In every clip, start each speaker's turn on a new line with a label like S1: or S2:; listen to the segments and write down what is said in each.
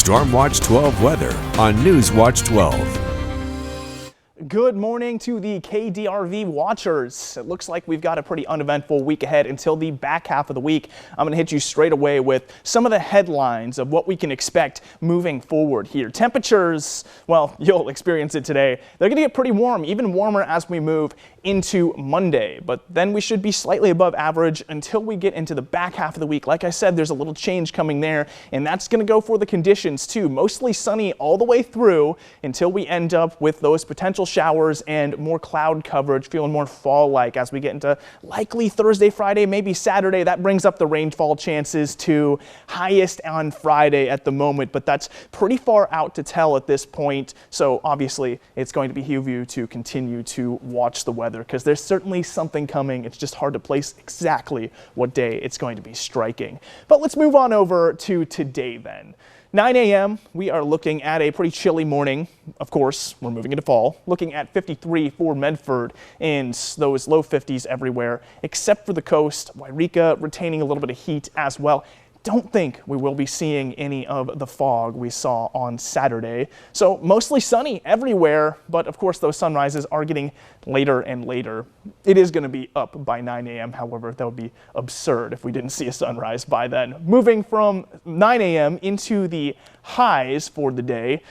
S1: StormWatch 12 weather on Newswatch 12.
S2: Good morning to the KDRV watchers. It looks like we've got a pretty uneventful week ahead until the back half of the week. I'm going to hit you straight away with some of the headlines of what we can expect moving forward here. Temperatures, well, you'll experience it today. They're going to get pretty warm, even warmer as we move into Monday. But then we should be slightly above average until we get into the back half of the week. Like I said, there's a little change coming there, and that's going to go for the conditions too. Mostly sunny all the way through until we end up with those potential showers and more cloud coverage, feeling more fall-like as we get into likely Thursday, Friday, maybe Saturday. That brings up the rainfall chances to highest on Friday at the moment, but that's pretty far out to tell at this point. So obviously it's going to behoove you to continue to watch the weather because there's certainly something coming. It's just hard to place exactly what day it's going to be striking. But let's move on over to today then. 9 a.m. we are looking at a pretty chilly morning. Of course, we're moving into fall. Looking at 53 for Medford and those low 50s everywhere, except for the coast. Wairika retaining a little bit of heat as well. Don't think we will be seeing any of the fog we saw on Saturday. So mostly sunny everywhere, but of course those sunrises are getting later and later. It is going to be up by 9 a.m. However, that would be absurd if we didn't see a sunrise by then. Moving from 9 a.m. into the highs for the day,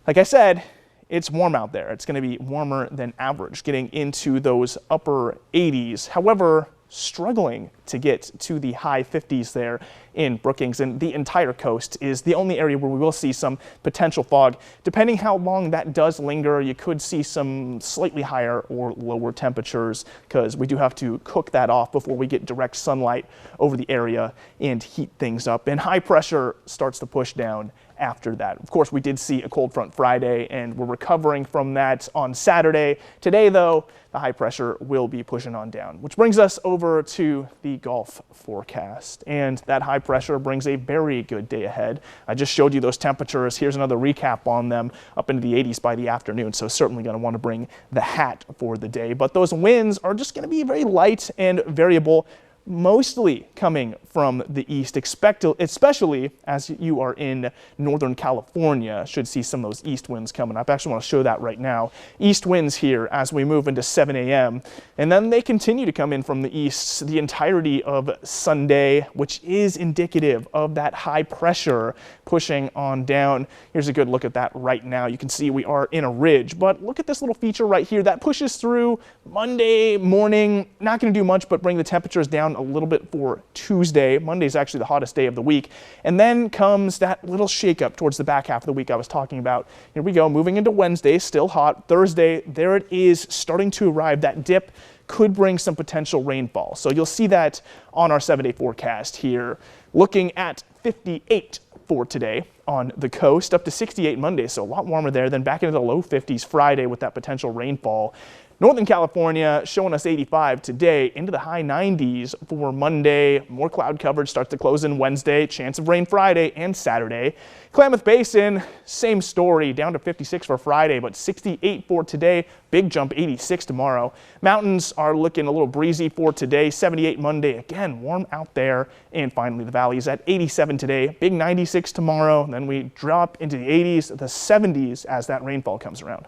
S2: like I said, it's warm out there. It's going to be warmer than average, getting into those upper 80s. However, struggling to get to the high 50s there in Brookings, and the entire coast is the only area where we will see some potential fog. Depending how long that does linger, you could see some slightly higher or lower temperatures because we do have to cook that off before we get direct sunlight over the area and heat things up. And high pressure starts to push down after that. Of course, we did see a cold front Friday and we're recovering from that on Saturday. Today, though, the high pressure will be pushing on down, which brings us over to the Gulf forecast. And that high pressure brings a very good day ahead. I just showed you those temperatures. Here's another recap on them up into the 80s by the afternoon. So certainly going to want to bring the hat for the day. But those winds are just going to be very light and variable, mostly coming from the east, especially as you are in Northern California. Should see some of those east winds coming up. I actually want to show that right now. East winds here as we move into 7 a.m. and then they continue to come in from the east the entirety of Sunday, which is indicative of that high pressure pushing on down. Here's a good look at that right now. You can see we are in a ridge, but look at this little feature right here that pushes through Monday morning. Not going to do much but bring the temperatures down a little bit for Tuesday. Monday is actually the hottest day of the week. And then comes that little shakeup towards the back half of the week I was talking about. Here we go, moving into Wednesday, still hot. Thursday, there it is, starting to arrive. That dip could bring some potential rainfall. So you'll see that on our 7-day forecast here. Looking at 58 for today on the coast, up to 68 Monday, so a lot warmer there. Then back into the low 50s Friday with that potential rainfall. Northern California showing us 85 today, into the high 90s for Monday. More cloud coverage starts to close in Wednesday. Chance of rain Friday and Saturday. Klamath Basin, same story, down to 56 for Friday, but 68 for today. Big jump, 86 tomorrow. Mountains are looking a little breezy for today. 78 Monday, again, warm out there. And finally, the valley is at 87 today. Big 96 tomorrow. Then we drop into the 80s, the 70s as that rainfall comes around.